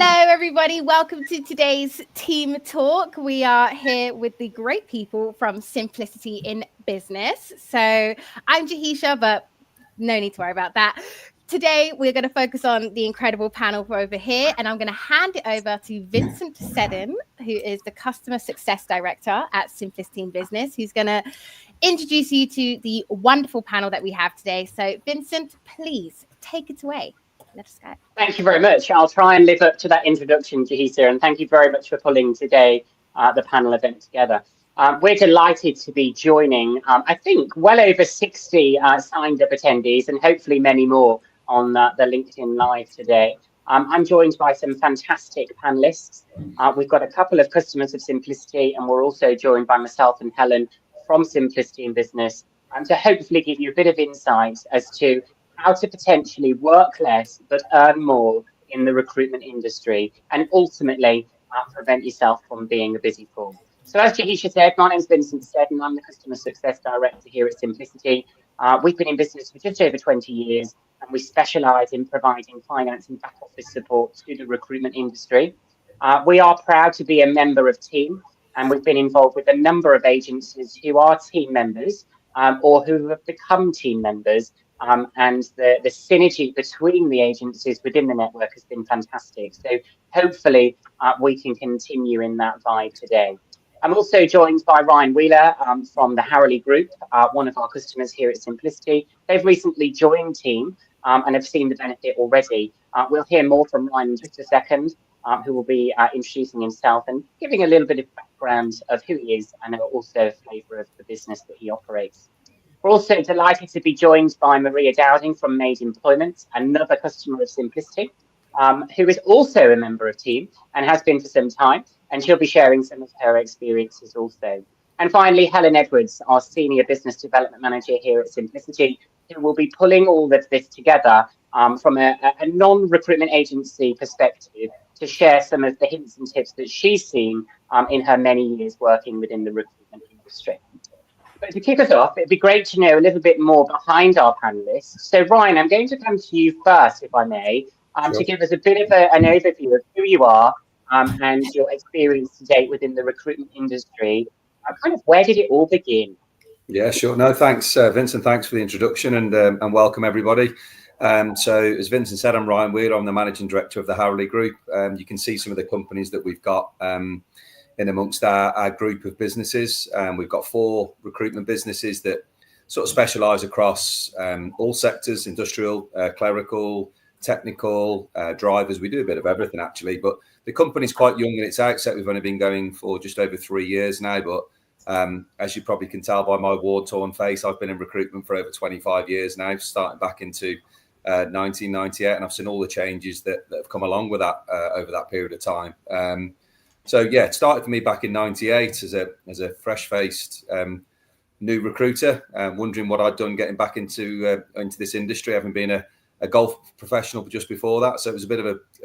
Hello, everybody. Welcome to today's team talk. We are here with the great people from Simplicity in Business. So I'm Jahisha, but no need to worry about that. Today, we're going to focus on the incredible panel over here, and I'm going to hand it over to Vincent Seddon, who is the Customer Success Director at Simplicity in Business, who's going to introduce you to the wonderful panel that we have today. So, Vincent, please take it away. Let us go. Thank you very much. I'll try and live up to that introduction, Jahisa, and thank you very much for pulling today the panel event together. We're delighted to be joining, I think, well over 60 signed up attendees and hopefully many more on the LinkedIn Live today. I'm joined by some fantastic panelists. We've got a couple of customers of Simplicity, and we're also joined by myself and Helen from Simplicity in Business, to hopefully give you a bit of insight as to how to potentially work less but earn more in the recruitment industry, and ultimately prevent yourself from being a busy fool. So as Jahisha said, my name's Vincent Seddon. I'm the Customer Success Director here at Simplicity. We've been in business for just over 20 years, and we specialise in providing finance and back office support to the recruitment industry. We are proud to be a member of Team, and we've been involved with a number of agencies who are team members or who have become team members. And the synergy between the agencies within the network has been fantastic. So hopefully we can continue in that vibe today. I'm also joined by Ryan Wheeler from the Harrowley Group, one of our customers here at Simplicity. They've recently joined Team and have seen the benefit already. We'll hear more from Ryan in just a second, who will be introducing himself and giving a little bit of background of who he is and also a flavour of the business that he operates. We're also delighted to be joined by Maria Dowding from Made Employment, another customer of Simplicity, who is also a member of Team and has been for some time, and she'll be sharing some of her experiences also. And finally, Helen Edwards, our Senior Business Development Manager here at Simplicity, who will be pulling all of this together from a non-recruitment agency perspective to share some of the hints and tips that she's seen in her many years working within the recruitment industry. But to kick us off, it'd be great to know a little bit more behind our panelists. So, Ryan, I'm going to come to you first, if I may, Sure. to give us a bit of an overview of who you are and your experience to date within the recruitment industry. Kind of where did it all begin? Yeah, sure. No, thanks, Vincent. Thanks for the introduction and welcome, everybody. So, as Vincent said, I'm Ryan Wheeler. I'm the Managing Director of the Harrowley Group. You can see some of the companies that we've got in amongst our group of businesses. We've got 4 recruitment businesses that sort of specialise across all sectors: industrial, clerical, technical, drivers. We do a bit of everything, actually. But the company's quite young in its outset. We've only been going for just over 3 years now. But as you probably can tell by my war-torn face, I've been in recruitment for over 25 years now, starting back into 1998. And I've seen all the changes that have come along with that over that period of time. So yeah, it started for me back in '98 as a fresh-faced new recruiter, wondering what I'd done getting back into this industry, having been a golf professional just before that. So it was a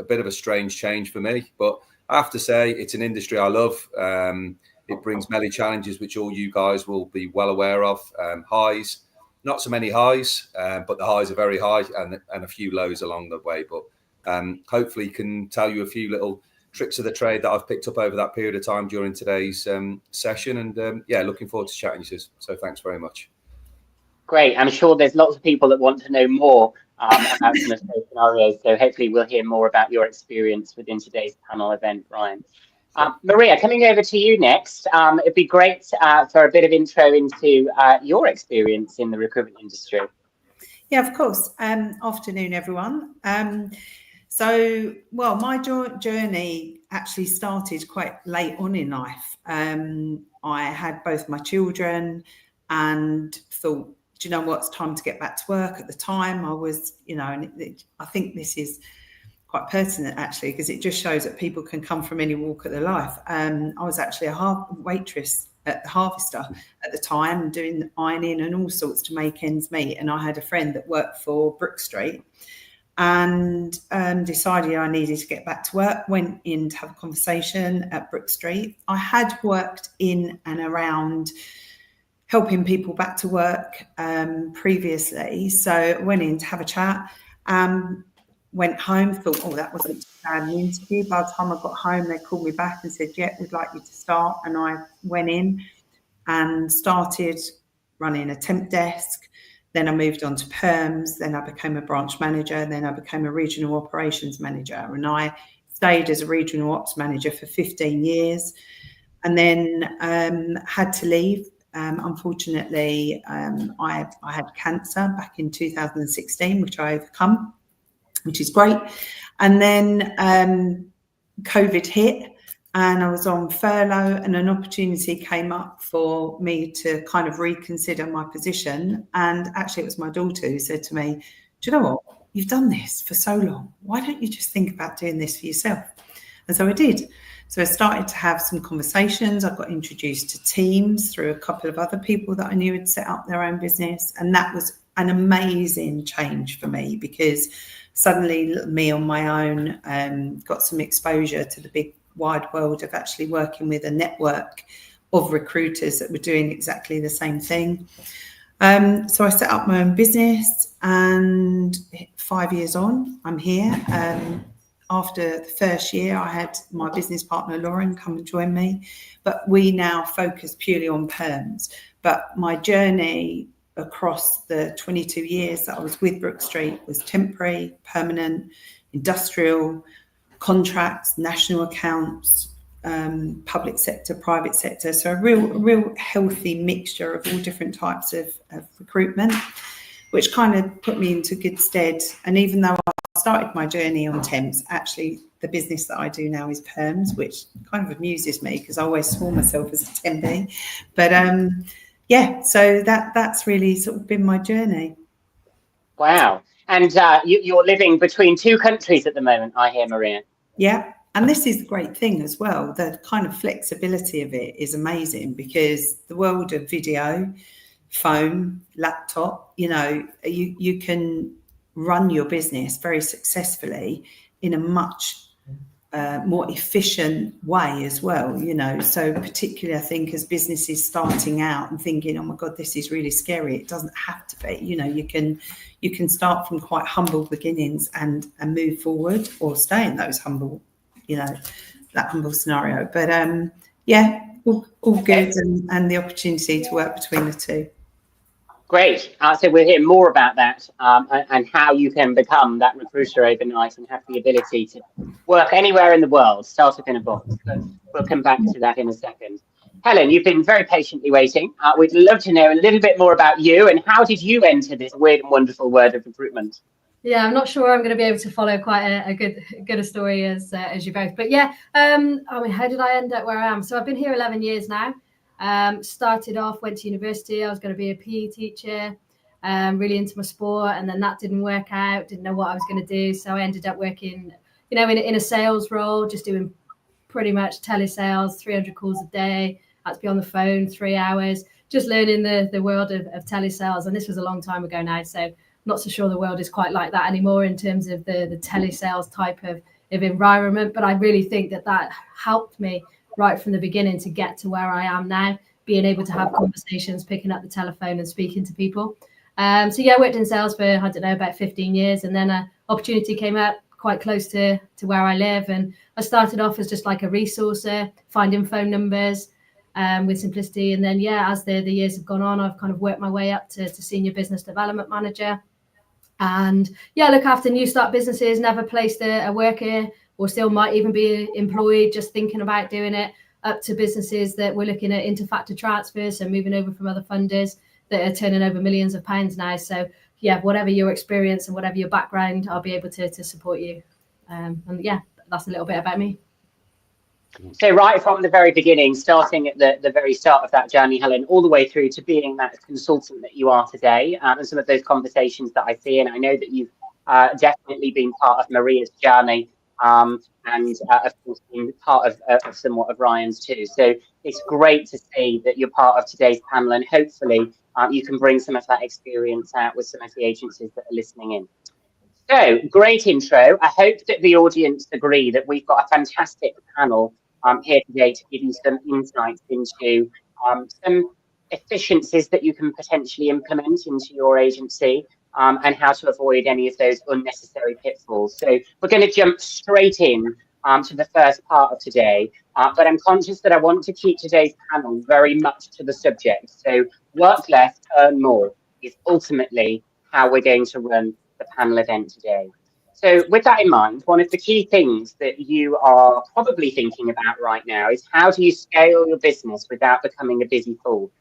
bit of a strange change for me. But I have to say, it's an industry I love. It brings many challenges, which all you guys will be well aware of. Highs, not so many highs, but the highs are very high, and a few lows along the way. But hopefully, can tell you a few little tricks of the trade that I've picked up over that period of time during today's session. And yeah, looking forward to chatting to you. So thanks very much. Great. I'm sure there's lots of people that want to know more about some of those scenarios. So hopefully we'll hear more about your experience within today's panel event, Ryan. Maria, coming over to you next. It'd be great for a bit of intro into your experience in the recruitment industry. Yeah, of course. Afternoon, everyone. So, well, my journey actually started quite late on in life. I had both my children and thought, do you know what, it's time to get back to work. At the time I was, and I think this is quite pertinent actually, because it just shows that people can come from any walk of their life. I was actually a waitress at the Harvester at the time, doing ironing and all sorts to make ends meet. And I had a friend that worked for Brook Street, and decided I needed to get back to work. Went in to have a conversation at Brook Street. I had worked in and around helping people back to work previously, so I went in to have a chat. went home, thought, oh, that wasn't too bad an interview. By the time I got home, they called me back and said, yeah, we'd like you to start. And I went in and started running a temp desk. Then I moved on to perms. Then I became a branch manager. Then I became a regional operations manager. And I stayed as a regional ops manager for 15 years and then had to leave. Unfortunately, I had cancer back in 2016, which I overcome, which is great. And then COVID hit and I was on furlough and an opportunity came up for me to kind of reconsider my position. And actually it was my daughter who said to me, do you know what? You've done this for so long. Why don't you just think about doing this for yourself? And so I did. So I started to have some conversations. I got introduced to teams through a couple of other people that I knew had set up their own business. And that was an amazing change for me because suddenly me on my own got some exposure to the big wide world of actually working with a network of recruiters that were doing exactly the same thing. So I set up my own business and 5 years on, I'm here. After the first year, I had my business partner, Lauren, come and join me, but we now focus purely on perms. But my journey across the 22 years that I was with Brook Street was temporary, permanent, industrial, contracts, national accounts, public sector, private sector. So a real healthy mixture of all different types of recruitment, which kind of put me into good stead. And even though I started my journey on temps, actually the business that I do now is perms, which kind of amuses me because I always saw myself as a tempee. But yeah, so that's really sort of been my journey. Wow. And you're living between two countries at the moment, I hear, Maria. Yeah. And this is the great thing as well. The kind of flexibility of it is amazing because the world of video, phone, laptop, you know, you can run your business very successfully in a much more efficient way as well, you know. So particularly I think as businesses starting out and thinking, oh my God, this is really scary. It doesn't have to be, you know, you can start from quite humble beginnings and move forward or stay in those humble, you know, that humble scenario. But yeah, all good and the opportunity to work between the two. Great. So we'll hear more about that and how you can become that recruiter overnight and have the ability to work anywhere in the world, start up in a box. But we'll come back to that in a second. Helen, you've been very patiently waiting. We'd love to know a little bit more about you and how did you enter this weird and wonderful world of recruitment? Yeah, I'm not sure I'm going to be able to follow quite a good a story as you both. But yeah, I mean, how did I end up where I am? So I've been here 11 years now. Started off, went to university. I was going to be a PE teacher, really into my sport, and then that didn't work out. Didn't know what I was going to do, so I ended up working, you know, in a sales role, just doing pretty much telesales, 300 calls a day. I had to be on the phone 3 hours, just learning the world of telesales. And this was a long time ago now, so not so sure the world is quite like that anymore in terms of the telesales type of environment. But I really think that helped me right from the beginning to get to where I am now, being able to have conversations, picking up the telephone and speaking to people. So yeah, I worked in sales for, I don't know, about 15 years. And then an opportunity came up quite close to where I live. And I started off as just like a resourcer, finding phone numbers with Simplicity. And then, yeah, as the years have gone on, I've kind of worked my way up to senior business development manager. And yeah, look after new start businesses, never placed a worker or still might even be employed, just thinking about doing it, up to businesses that we're looking at inter-factor transfers, so moving over from other funders that are turning over millions of pounds now. So yeah, whatever your experience and whatever your background, I'll be able to support you. And yeah, that's a little bit about me. So right from the very beginning, starting at the very start of that journey, Helen, all the way through to being that consultant that you are today, and some of those conversations that I see, and I know that you've definitely been part of Maria's journey, and of course been part of somewhat of Ryan's too. So it's great to see that you're part of today's panel, and hopefully you can bring some of that experience out with some of the agencies that are listening in. So great intro. I hope that the audience agree that we've got a fantastic panel here today to give you some insights into some efficiencies that you can potentially implement into your agency, and how to avoid any of those unnecessary pitfalls. So we're going to jump straight in to the first part of today, but I'm conscious that I want to keep today's panel very much to the subject. So work less, earn more is ultimately how we're going to run the panel event today. So with that in mind, one of the key things that you are probably thinking about right now is how do you scale your business without becoming a busy fool?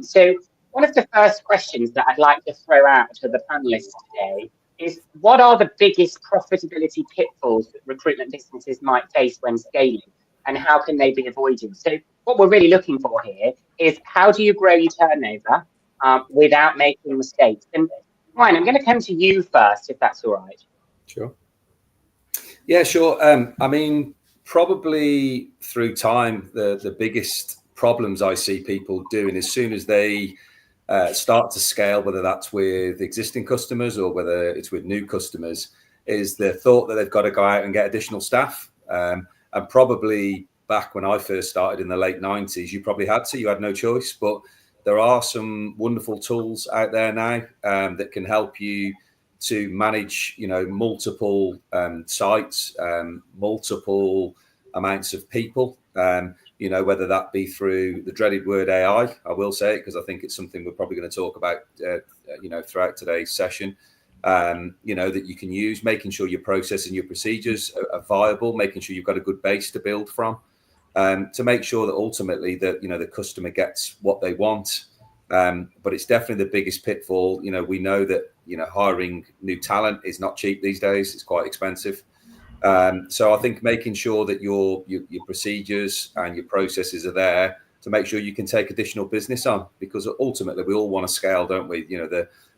So one of the first questions that I'd like to throw out to the panelists today is, what are the biggest profitability pitfalls that recruitment businesses might face when scaling, and how can they be avoided? So what we're really looking for here is, how do you grow your turnover without making mistakes? And Ryan, I'm going to come to you first, if that's all right. Sure. Yeah, sure. I mean, probably through time, the biggest problems I see people doing as soon as they start to scale, whether that's with existing customers or whether it's with new customers, is the thought that they've got to go out and get additional staff. And probably back when I first started in the late 90s, you probably had to, you had no choice. But there are some wonderful tools out there now that can help you to manage, multiple sites, multiple amounts of people, whether that be through the dreaded word AI. I will say it because I think it's something we're probably going to talk about, throughout today's session, that you can use, making sure your process and your procedures are viable, making sure you've got a good base to build from, to make sure that ultimately that, the customer gets what they want. But it's definitely the biggest pitfall. We know that, hiring new talent is not cheap these days. It's quite expensive. So I think making sure that your procedures and your processes are there to make sure you can take additional business on, because ultimately we all want to scale, don't we?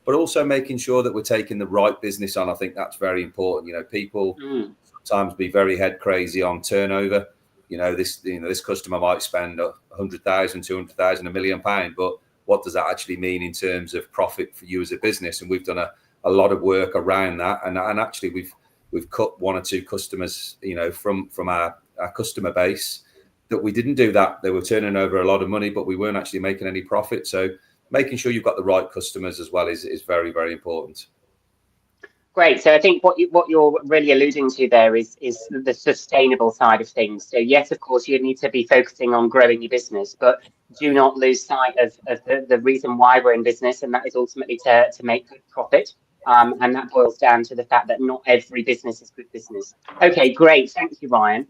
But also making sure that we're taking the right business on. I think that's very important. People sometimes be very head crazy on turnover. This customer might spend 100,000, 200,000, £1 million, but what does that actually mean in terms of profit for you as a business? And we've done a lot of work around that. And actually we've cut one or two customers, from our customer base, that we didn't do that. They were turning over a lot of money, but we weren't actually making any profit. So making sure you've got the right customers as well is very, very important. Great. So I think what you're really alluding to there is the sustainable side of things. So yes, of course, you need to be focusing on growing your business, but do not lose sight of the reason why we're in business, and that is ultimately to make good profit. And that boils down to the fact that not every business is good business. Okay, great. Thank you, Ryan.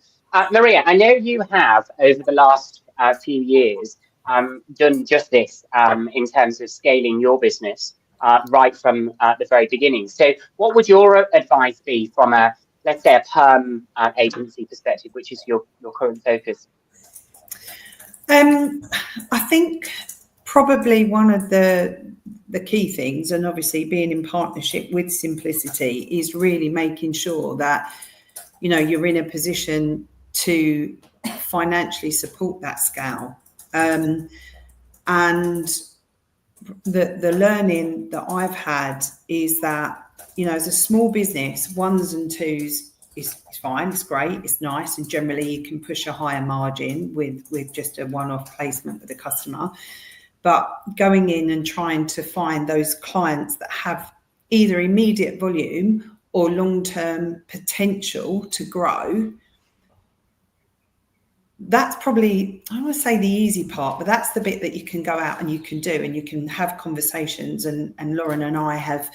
Maria, I know you have, over the last few years, done just this in terms of scaling your business. Right from the very beginning. So what would your advice be from let's say a perm agency perspective, which is your current focus? I think probably one of the key things, and obviously being in partnership with Simplicity, is really making sure that, you're in a position to financially support that scale. And the learning that I've had is that, as a small business, ones and twos is fine, it's great, it's nice, and generally you can push a higher margin with just a one-off placement with a customer. But going in and trying to find those clients that have either immediate volume or long-term potential to grow, that's probably, I don't want to say the easy part, but that's the bit that you can go out and you can do, and you can have conversations. And Lauren and I have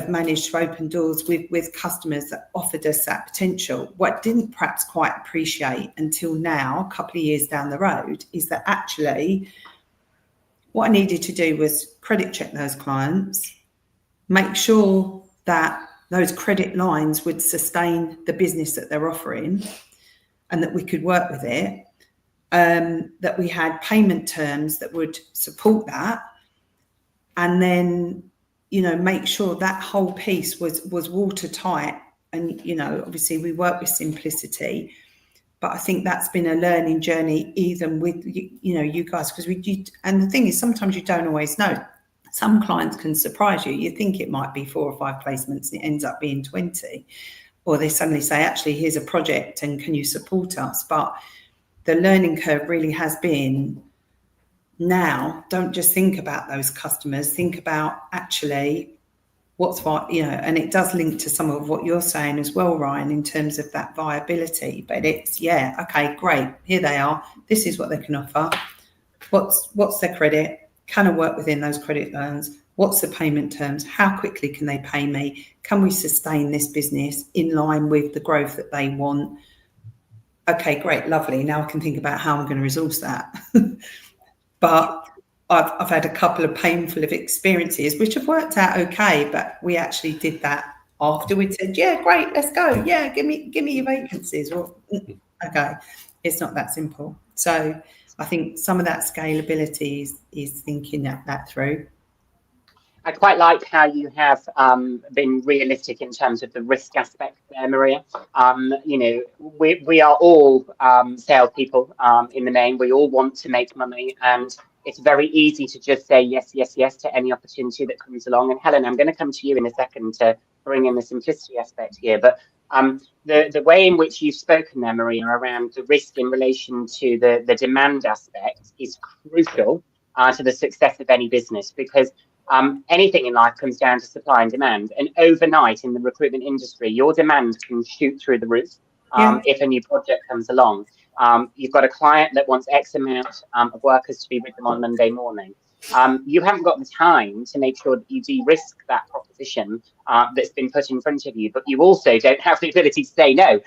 managed to open doors with customers that offered us that potential. What I didn't perhaps quite appreciate until now, a couple of years down the road, is that actually what I needed to do was credit check those clients, make sure that those credit lines would sustain the business that they're offering, and that we could work with it, that we had payment terms that would support that, and then, make sure that whole piece was watertight. And, obviously we work with Simplicity, but I think that's been a learning journey, even with, you guys, because and the thing is, sometimes you don't always know. Some clients can surprise you. You think it might be 4 or 5 placements, and it ends up being 20. Or they suddenly say, actually, here's a project and can you support us? But the learning curve really has been, now, don't just think about those customers. Think about, actually, and it does link to some of what you're saying as well, Ryan, in terms of that viability. But it's, okay, great. Here they are. This is what they can offer. What's their credit? Can I work within those credit loans? What's the payment terms? How quickly can they pay me? Can we sustain this business in line with the growth that they want? Okay, great, lovely. Now I can think about how I'm going to resource that. But I've had a couple of painful experiences which have worked out okay, but we actually did that after we said, yeah, great, let's go. Yeah, give me your vacancies. Well, okay, it's not that simple. So I think some of that scalability is thinking that through. I quite like how you have been realistic in terms of the risk aspect there, Maria. We are all salespeople in the main. We all want to make money, and it's very easy to just say yes, yes, yes to any opportunity that comes along. And Helen, I'm going to come to you in a second to bring in the simplicity aspect here. But the way in which you've spoken there, Maria, around the risk in relation to the demand aspect is crucial to the success of any business, because anything in life comes down to supply and demand. And overnight in the recruitment industry, your demand can shoot through the roof if a new project comes along. You've got a client that wants X amount of workers to be with them on Monday morning. You haven't got the time to make sure that you de-risk that proposition that's been put in front of you, but you also don't have the ability to say no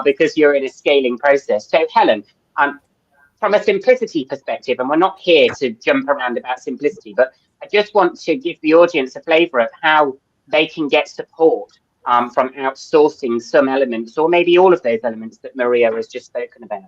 because you're in a scaling process. So Helen, from a simplicity perspective, and we're not here to jump around about simplicity, but I just want to give the audience a flavour of how they can get support from outsourcing some elements, or maybe all of those elements that Maria has just spoken about.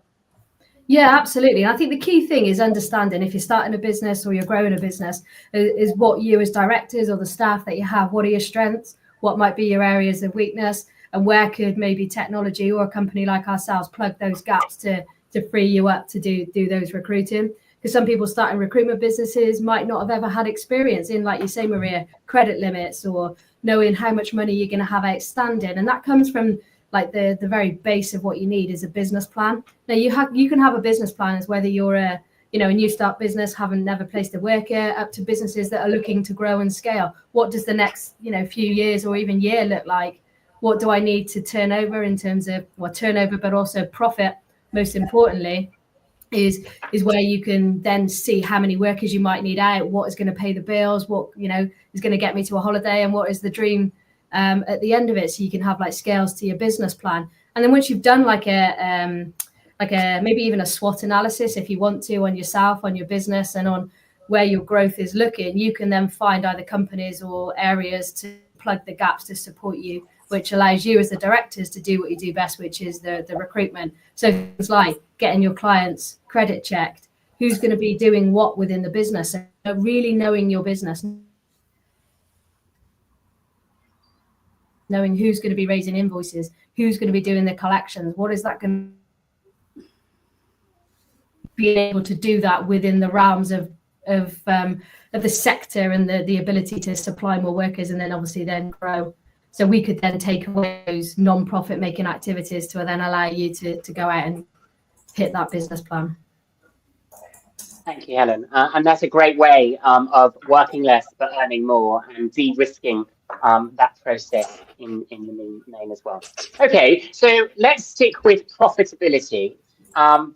Yeah, absolutely. I think the key thing is understanding, if you're starting a business or you're growing a business, is what you as directors or the staff that you have, what are your strengths, what might be your areas of weakness, and where could maybe technology or a company like ourselves plug those gaps to free you up to do those recruiting. Because some people starting recruitment businesses might not have ever had experience in, like you say, Maria, credit limits or knowing how much money you're going to have outstanding. And that comes from like the very base of what you need is a business plan. Now you can have a business plan as whether you're a new start business, haven't never placed a worker, up to businesses that are looking to grow and scale. What does the next few years or even year look like? What do I need to turn over in terms of turnover, but also profit? Most importantly, is where you can then see how many workers you might need out, what is going to pay the bills, what is going to get me to a holiday, and what is the dream at the end of it. So you can have like scales to your business plan. And then once you've done like a maybe even a SWOT analysis, if you want to, on yourself, on your business, and on where your growth is looking, you can then find either companies or areas to plug the gaps to support you, which allows you as the directors to do what you do best, which is the recruitment. So things like getting your clients credit checked, who's going to be doing what within the business, and really knowing your business, knowing who's going to be raising invoices, who's going to be doing the collections, what is that going to be able to do that within the realms of the sector and the ability to supply more workers, and then obviously then grow. So we could then take away those non-profit making activities to then allow you to go out and hit that business plan. Thank you, Helen. And that's a great way of working less but earning more and de-risking that process in the main as well. Okay, so let's stick with profitability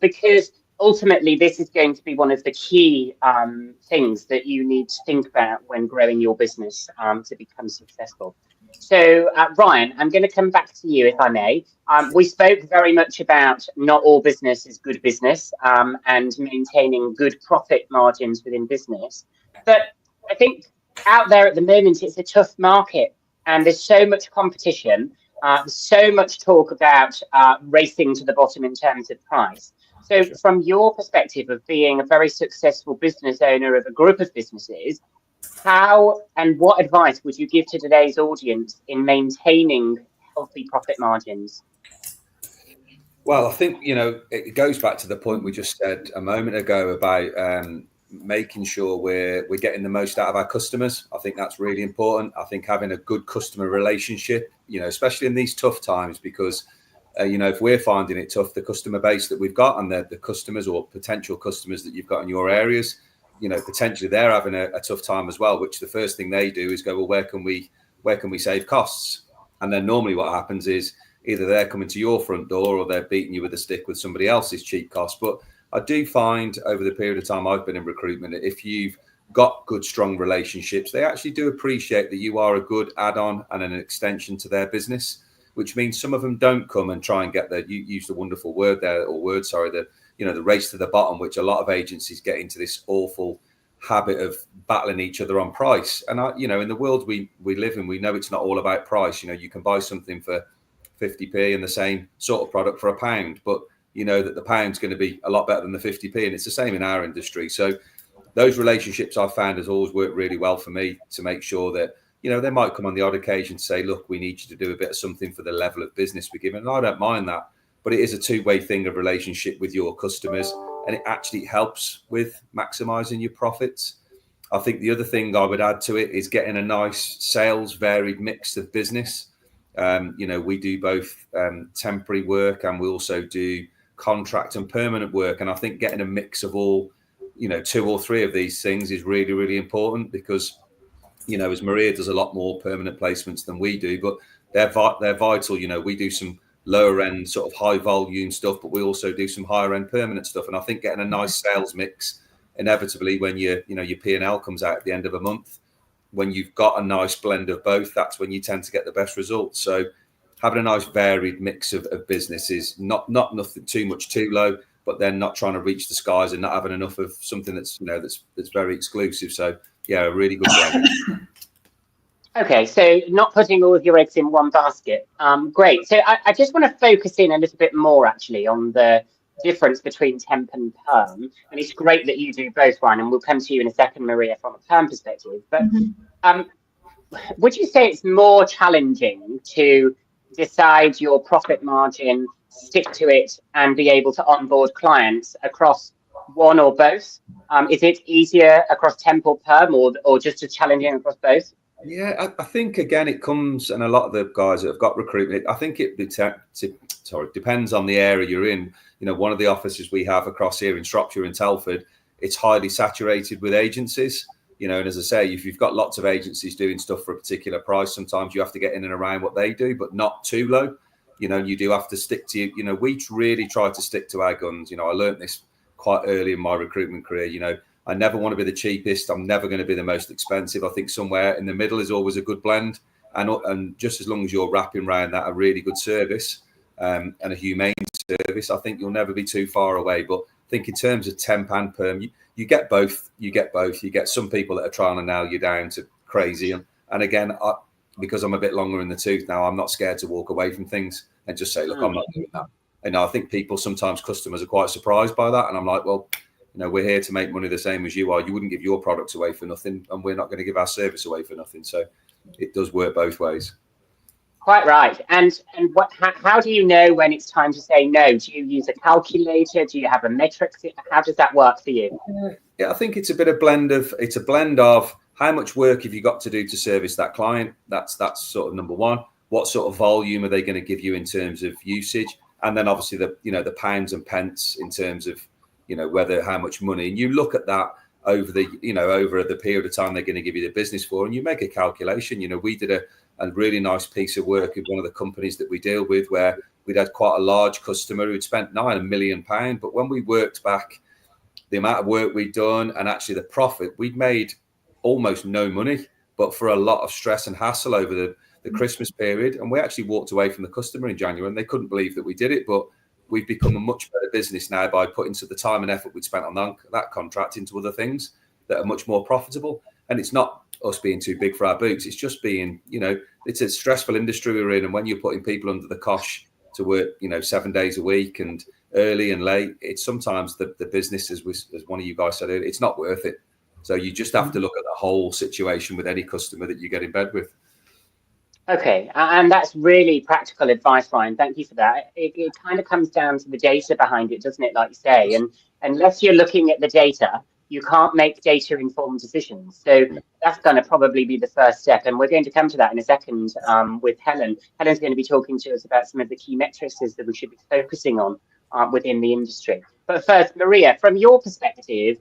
because ultimately this is going to be one of the key things that you need to think about when growing your business to become successful. So, Ryan, I'm going to come back to you, if I may. We spoke very much about not all business is good business and maintaining good profit margins within business. But I think out there at the moment, it's a tough market and there's so much competition, so much talk about racing to the bottom in terms of price. So from your perspective of being a very successful business owner of a group of businesses, how and what advice would you give to today's audience in maintaining healthy profit margins? Well, I think, it goes back to the point we just said a moment ago about making sure we're getting the most out of our customers. I think that's really important. I think having a good customer relationship, especially in these tough times, because, if we're finding it tough, the customer base that we've got and the customers or potential customers that you've got in your areas, potentially they're having a tough time as well, which the first thing they do is go, well, where can we where can we save costs? And then normally what happens is either they're coming to your front door or they're beating you with a stick with somebody else's cheap cost. But I do find over the period of time I've been in recruitment, if you've got good, strong relationships, they actually do appreciate that you are a good add-on and an extension to their business, which means some of them don't come and try and get there. You used a wonderful word there, the race to the bottom, which a lot of agencies get into this awful habit of battling each other on price. And in the world we live in, we know it's not all about price. You can buy something for 50p and the same sort of product for £1, but you know that the pound's going to be a lot better than the 50p, and it's the same in our industry. So those relationships I've found has always worked really well for me to make sure that, they might come on the odd occasion to say, look, we need you to do a bit of something for the level of business we give. And I don't mind that, but it is a two-way thing of relationship with your customers, and it actually helps with maximizing your profits. I think the other thing I would add to it is getting a nice sales varied mix of business. We do both temporary work, and we also do contract and permanent work. And I think getting a mix of all, 2 or 3 of these things is really, really important, because, as Maria does a lot more permanent placements than we do, but they're vital. We do some lower end sort of high volume stuff, but we also do some higher end permanent stuff. And I think getting a nice sales mix, inevitably when your P&L comes out at the end of a month, when you've got a nice blend of both, that's when you tend to get the best results. So having a nice varied mix of businesses, not nothing too much too low, but then not trying to reach the skies and not having enough of something that's that's very exclusive. So yeah, a really good blend. Okay, so not putting all of your eggs in one basket. Great. So I just want to focus in a little bit more actually on the difference between temp and perm. And it's great that you do both, Ryan, and we'll come to you in a second, Maria, from a perm perspective. But would you say it's more challenging to decide your profit margin, stick to it, and be able to onboard clients across one or both? Is it easier across temp or perm, or just as challenging across both? Yeah, I think again it comes, and a lot of the guys that have got recruitment, I think it depends on the area you're in. One of the offices we have across here in Shropshire and Telford, it's highly saturated with agencies. And as I say, if you've got lots of agencies doing stuff for a particular price, sometimes you have to get in and around what they do, but not too low. You do have to stick to, we really try to stick to our guns. I learned this quite early in my recruitment career. I never want to be the cheapest. I'm never going to be the most expensive. I think somewhere in the middle is always a good blend. And just as long as you're wrapping around that a really good service and a humane service, I think you'll never be too far away. But I think in terms of temp and perm, you get both. You get some people that are trying to nail you down to crazy. And again, because I'm a bit longer in the tooth now, I'm not scared to walk away from things and just say, look, I'm not doing that. And I think customers are quite surprised by that. And I'm like, well, we're here to make money the same as you are. You wouldn't give your products away for nothing, and we're not going to give our service away for nothing. So it does work both ways. Quite right. And how do you know when it's time to say no? Do you use a calculator? Do you have a metric? How does that work for you? Yeah, I think it's a blend of how much work have you got to do to service that client? That's sort of number one. What sort of volume are they going to give you in terms of usage? And then obviously the pounds and pence in terms of how much money. And you look at that over the period of time they're going to give you the business for, and you make a calculation. We did a really nice piece of work with one of the companies that we deal with, where we'd had quite a large customer who'd spent £9 million, but when we worked back the amount of work we'd done and actually the profit, we'd made almost no money, but for a lot of stress and hassle over the Christmas period. And we actually walked away from the customer in January, and they couldn't believe that we did it. But we've become a much better business now by putting the time and effort we'd spent on that contract into other things that are much more profitable. And it's not us being too big for our boots. It's just being, it's a stressful industry we're in. And when you're putting people under the cosh to work, 7 days a week and early and late, it's sometimes the business, as one of you guys said earlier, it's not worth it. So you just have to look at the whole situation with any customer that you get in bed with. Okay, and that's really practical advice, Ryan. Thank you for that. It kind of comes down to the data behind it, doesn't it, like you say? And unless you're looking at the data, you can't make data-informed decisions. So that's going to probably be the first step. And we're going to come to that in a second with Helen. Helen's going to be talking to us about some of the key metrics that we should be focusing on within the industry. But first, Maria, from your perspective,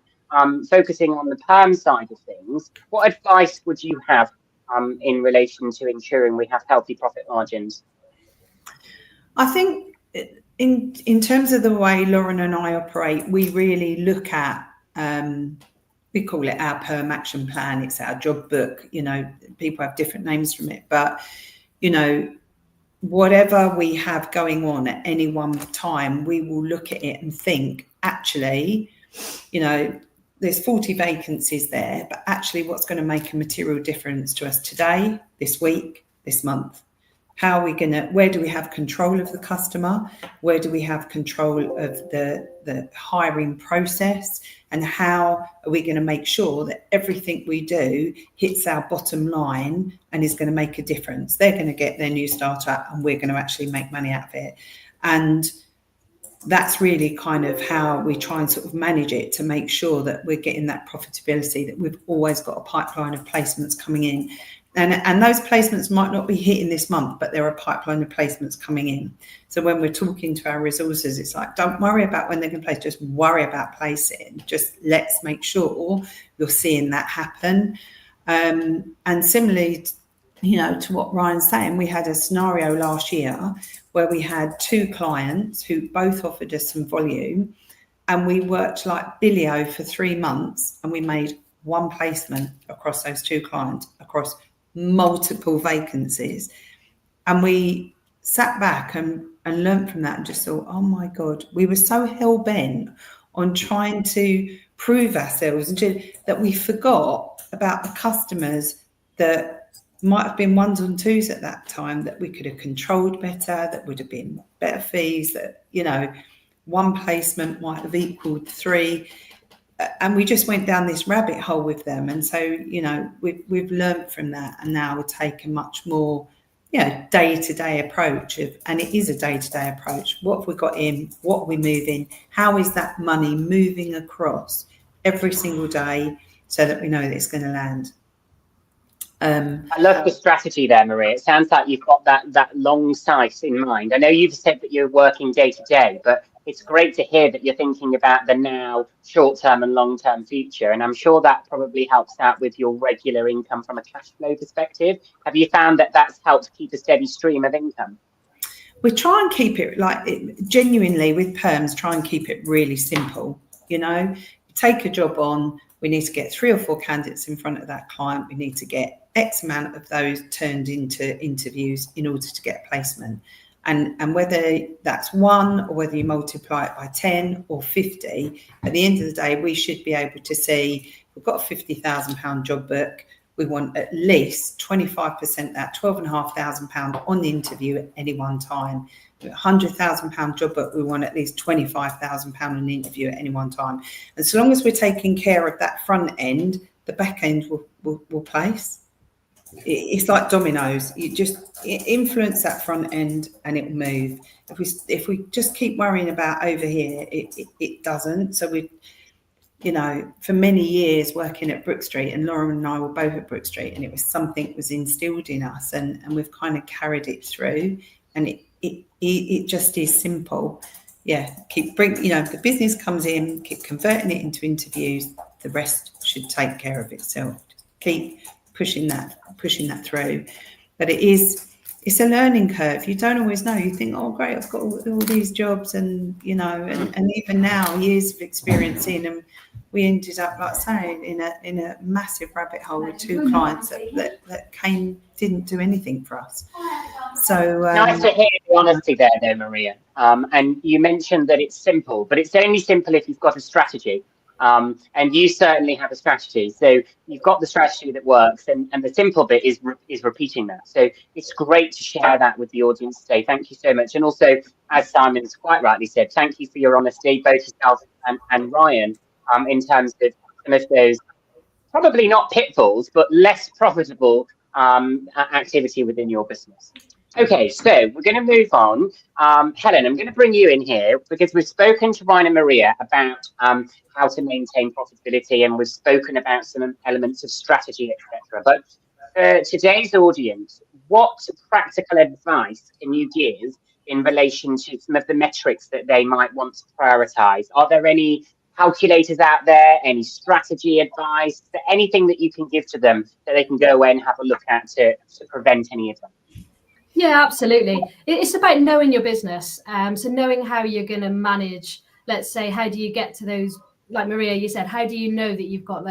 focusing on the perm side of things, what advice would you have in relation to ensuring we have healthy profit margins? I think in terms of the way Lauren and I operate, we really look at, we call it our perm action plan. It's our job book. You know, people have different names from it, but, you know, whatever we have going on at any one time, we will look at it and think, actually, you know, there's 40 vacancies there, but actually what's going to make a material difference to us today, this week, this month? How are we going to, where do we have control of the customer? Where do we have control of the hiring process? And how are we going to make sure that everything we do hits our bottom line and is going to make a difference? They're going to get their new startup and we're going to actually make money out of it. And that's really kind of how we try and sort of manage it, to make sure that we're getting that profitability, that we've always got a pipeline of placements coming in. And those placements might not be hitting this month, but there are a pipeline of placements coming in. So when we're talking to our resources, it's like, don't worry about when they're going to place, just worry about placing. Just let's make sure you're seeing that happen. And similarly, you know, to what Ryan's saying, we had a scenario last year where we had 2 clients who both offered us some volume, and we worked like Billio for 3 months, and we made 1 placement across those 2 clients, across multiple vacancies. And we sat back and learned from that and just thought, oh my God, we were so hell-bent on trying to prove ourselves that we forgot about the customers that might have been 1s and 2s at that time, that we could have controlled better, that would have been better fees, that, you know, 1 placement might have equaled 3. And we just went down this rabbit hole with them. And so, you know, we've learned from that, and now we'll take a much more, you know, day-to-day approach of, and it is a day-to-day approach. What have we got in? What are we moving? How is that money moving across every single day so that we know that it's going to land? I love the strategy there, Maria. It sounds like you've got that long sight in mind. I know you've said that you're working day to day, but it's great to hear that you're thinking about the now, short-term and long-term future. And I'm sure that probably helps out with your regular income from a cash flow perspective. Have you found that that's helped keep a steady stream of income? We try and keep it genuinely with perms, try and keep it really simple. You know, you take a job on, we need to get 3 or 4 candidates in front of that client. We need to get X amount of those turned into interviews in order to get a placement. And whether that's 1 or whether you multiply it by 10 or 50, at the end of the day, we should be able to see, we've got a £50,000 job book. We want at least 25% that, £12,500 on the interview at any one time. £100,000 job book, we want at least £25,000 on the interview at any one time. And so long as we're taking care of that front end, the back end will place. It's like dominoes. You just influence that front end and it will move. If we just keep worrying about over here, it doesn't. So we, you know, for many years working at Brook Street, and Lauren and I were both at Brook Street, and it was something that was instilled in us, and we've kind of carried it through, and it just is simple. Yeah, the business comes in, keep converting it into interviews, the rest should take care of itself. Keep pushing that through. But it's a learning curve. You don't always know. You think, oh great, I've got all these jobs, and you know, and even now, years of experience in them, we ended up, like saying, in a massive rabbit hole with 2 clients that didn't do anything for us. So nice to hear the honesty there, though, Maria. And you mentioned that it's simple, but it's only simple if you've got a strategy. And you certainly have a strategy. So you've got the strategy that works, and the simple bit is repeating that. So it's great to share that with the audience today. Thank you so much. And also, as Simon's quite rightly said, thank you for your honesty, both yourself and Ryan, in terms of some of those probably not pitfalls, but less profitable activity within your business. Okay, so we're going to move on. Helen, I'm going to bring you in here because we've spoken to Ryan and Maria about how to maintain profitability, and we've spoken about some elements of strategy, etc. But for today's audience, what practical advice can you give in relation to some of the metrics that they might want to prioritize? Are there any calculators out there, any strategy advice, anything that you can give to them that they can go away and have a look at to prevent any of them? Yeah, absolutely. It's about knowing your business. So knowing how you're going to manage, let's say, how do you get to those, like Maria, you said, how do you know that you've got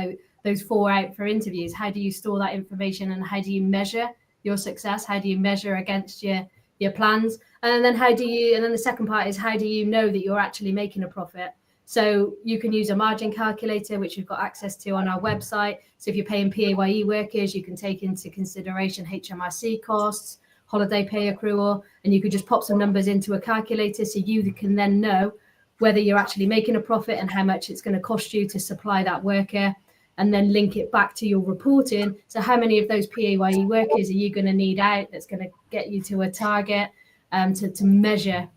those 4 out for interviews? How do you store that information, and how do you measure your success? How do you measure against your plans? And then the second part is, how do you know that you're actually making a profit? So you can use a margin calculator, which you've got access to on our website. So if you're paying PAYE workers, you can take into consideration HMRC costs, holiday pay accrual, and you could just pop some numbers into a calculator so you can then know whether you're actually making a profit and how much it's going to cost you to supply that worker, and then link it back to your reporting. So how many of those PAYE workers are you going to need out that's going to get you to a target, to measure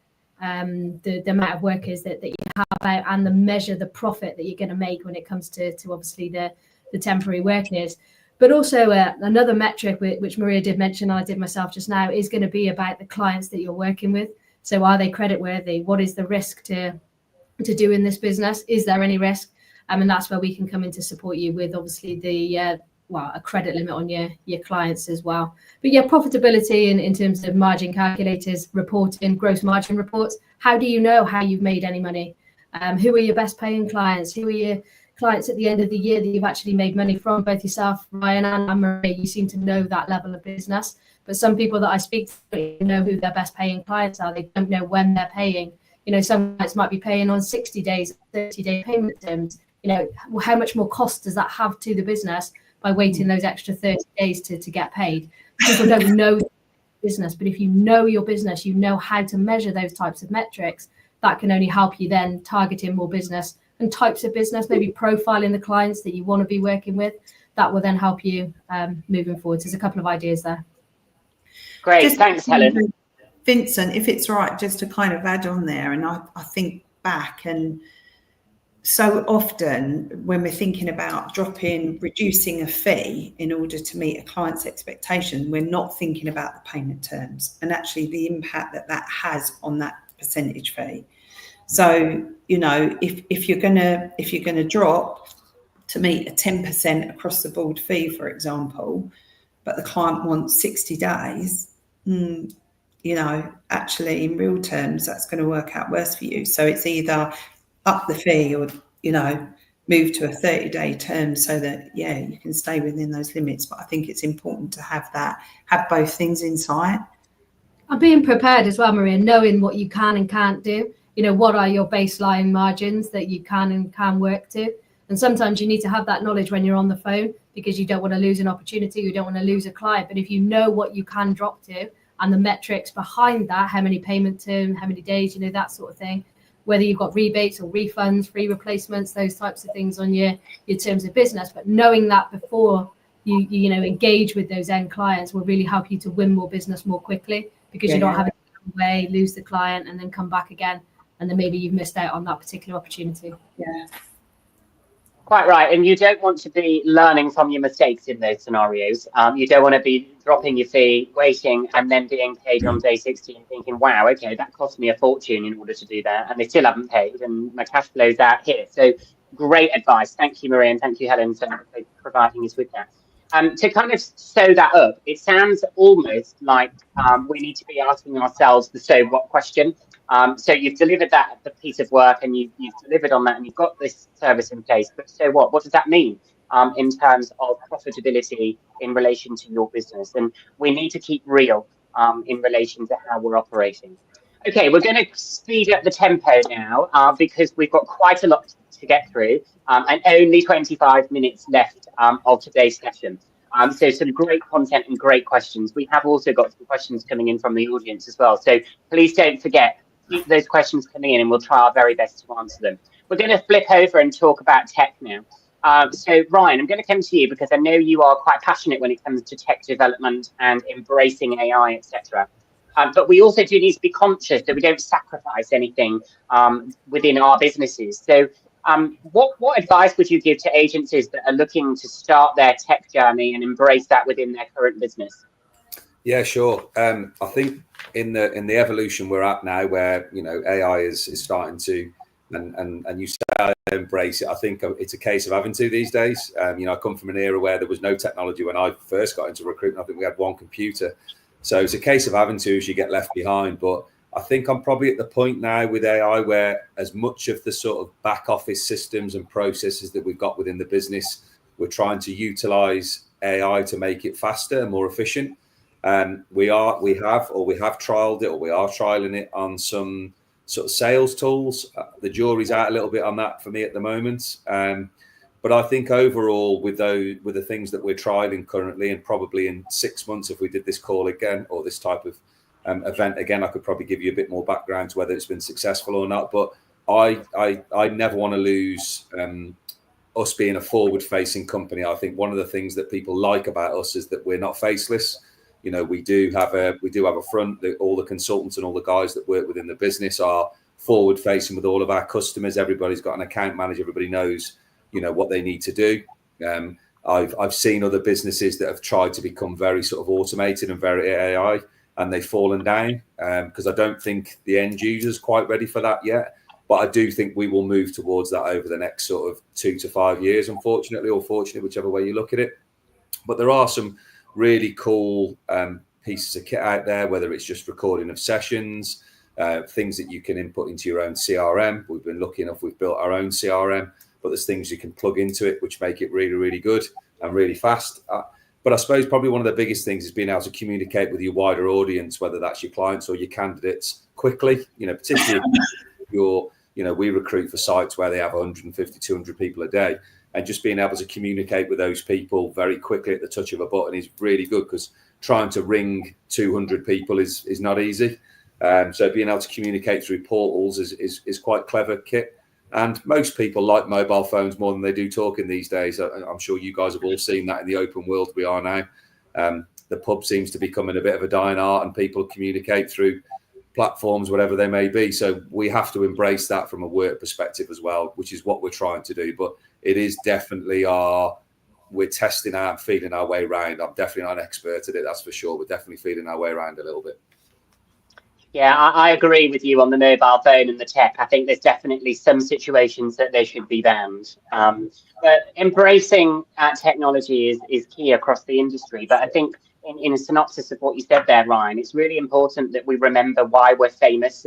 the amount of workers that you have out, and measure the profit that you're going to make when it comes to obviously the temporary workers. But also another metric which Maria did mention, and I did myself just now, is going to be about the clients that you're working with. So are they creditworthy? What is the risk to doing this business? Is there any risk? And that's where we can come in to support you with obviously a credit limit on your clients as well. But yeah, profitability in terms of margin calculators, reporting, gross margin reports. How do you know how you've made any money? Who are your best paying clients? Who are your clients at the end of the year that you've actually made money from? Both yourself, Ryan, and Maria, you seem to know that level of business. But some people that I speak to don't know who their best paying clients are. They don't know when they're paying. Some clients might be paying on 60 days, 30-day payment terms. How much more cost does that have to the business by waiting those extra 30 days to get paid? People don't know business, but if you know your business, you know how to measure those types of metrics. That can only help you then targeting more business and types of business, maybe profiling the clients that you want to be working with. That will then help you moving forward. So there's a couple of ideas there. Great, thanks, Helen. Vincent, if it's right, just to kind of add on there, and I think back, and so often when we're thinking about reducing a fee in order to meet a client's expectation, we're not thinking about the payment terms and actually the impact that has on that percentage fee. So, if you're gonna drop to meet a 10% across the board fee, for example, but the client wants 60 days, actually in real terms, that's going to work out worse for you. So it's either up the fee or, move to a 30-day term so that, you can stay within those limits. But I think it's important to have both things in sight. And being prepared as well, Maria, knowing what you can and can't do. What are your baseline margins that you can work to? And sometimes you need to have that knowledge when you're on the phone, because you don't want to lose an opportunity, you don't want to lose a client. But if you know what you can drop to and the metrics behind that, how many payment terms, how many days, that sort of thing, whether you've got rebates or refunds, free replacements, those types of things on your terms of business. But knowing that before you engage with those end clients will really help you to win more business more quickly, because you don't have to go away, lose the client, and then come back again, and then maybe you've missed out on that particular opportunity. Yeah. Quite right. And you don't want to be learning from your mistakes in those scenarios. You don't want to be dropping your fee, waiting, and then being paid on day 60 and thinking, wow, okay, that cost me a fortune in order to do that, and they still haven't paid, and my cash flow's out here. So great advice. Thank you, Maria, and thank you, Helen, for providing us with that. To kind of sew that up, it sounds almost like we need to be asking ourselves the so what question. So you've delivered the piece of work, and you've delivered on that, and you've got this service in place. But so what? What does that mean in terms of profitability in relation to your business? And we need to keep real in relation to how we're operating. Okay, we're going to speed up the tempo now because we've got quite a lot to get through and only 25 minutes left of today's session. So some great content and great questions. We have also got some questions coming in from the audience as well. So please don't forget, keep those questions coming in and we'll try our very best to answer them. We're going to flip over and talk about tech now. So Ryan, I'm going to come to you because I know you are quite passionate when it comes to tech development and embracing AI, etc. But we also do need to be conscious that we don't sacrifice anything within our businesses. So what advice would you give to agencies that are looking to start their tech journey and embrace that within their current business? Yeah, sure. I think in the evolution we're at now, where AI is starting to and you say I embrace it. I think it's a case of having to these days. You know, I come from an era where there was no technology when I first got into recruitment. I think we had one computer. So it's a case of having to as you get left behind. But I think I'm probably at the point now with AI where as much of the sort of back office systems and processes that we've got within the business, we're trying to utilize AI to make it faster and more efficient. We have trialed it, or we are trialing it on some sort of sales tools. The jury's out a little bit on that for me at the moment. But I think overall, with the things that we're trialing currently, and probably in 6 months, if we did this call again or this type of event again, I could probably give you a bit more background to whether it's been successful or not. But I never want to lose us being a forward-facing company. I think one of the things that people like about us is that we're not faceless. You know, we do have a front. All the consultants and all the guys that work within the business are forward-facing with all of our customers. Everybody's got an account manager. Everybody knows, you know, what they need to do. I've seen other businesses that have tried to become very sort of automated and very AI, and they've fallen down because I don't think the end user's quite ready for that yet. But I do think we will move towards that over the next sort of 2 to 5 years, unfortunately, or fortunately, whichever way you look at it. But there are some really cool pieces of kit out there, whether it's just recording of sessions, things that you can input into your own CRM. We've been lucky enough, we've built our own CRM, but there's things you can plug into it, which make it really, really good and really fast. But I suppose probably one of the biggest things is being able to communicate with your wider audience, whether that's your clients or your candidates, quickly, you know, particularly if we recruit for sites where they have 150, 200 people a day, and just being able to communicate with those people very quickly at the touch of a button is really good, because trying to ring 200 people is not easy. So being able to communicate through portals is quite clever kit. And most people like mobile phones more than they do talking these days. I'm sure you guys have all seen that in the open world we are now. The pub seems to be becoming a bit of a dying art, and people communicate through platforms, whatever they may be. So we have to embrace that from a work perspective as well, which is what we're trying to do. But it is definitely we're testing out and feeling our way around. I'm definitely not an expert at it, that's for sure. We're definitely feeling our way around a little bit. Yeah, I agree with you on the mobile phone and the tech. I think there's definitely some situations that they should be banned. But embracing technology is key across the industry. But I think in a synopsis of what you said there, Ryan, it's really important that we remember why we're famous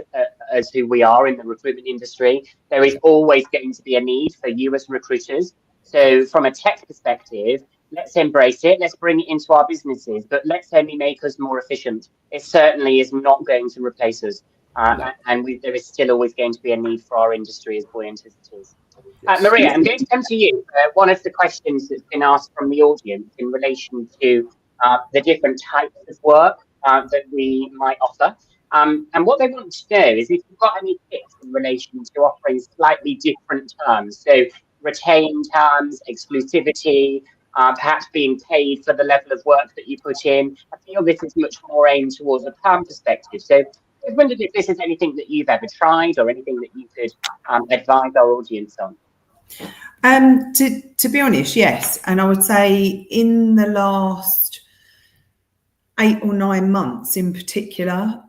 as who we are in the recruitment industry. There is always going to be a need for you as recruiters. So from a tech perspective, let's embrace it. Let's bring it into our businesses, but let's only make us more efficient. It certainly is not going to replace us. And there is still always going to be a need for our industry, as buoyant as it is. Maria, I'm going to come to you. One of the questions that's been asked from the audience in relation to the different types of work that we might offer. And what they want to know is if you've got any tips in relation to offering slightly different terms. So retained terms, exclusivity, perhaps being paid for the level of work that you put in. I feel this is much more aimed towards a perm perspective. So I wondered if this is anything that you've ever tried or anything that you could advise our audience on. To be honest, yes. And I would say in the last 8 or 9 months in particular,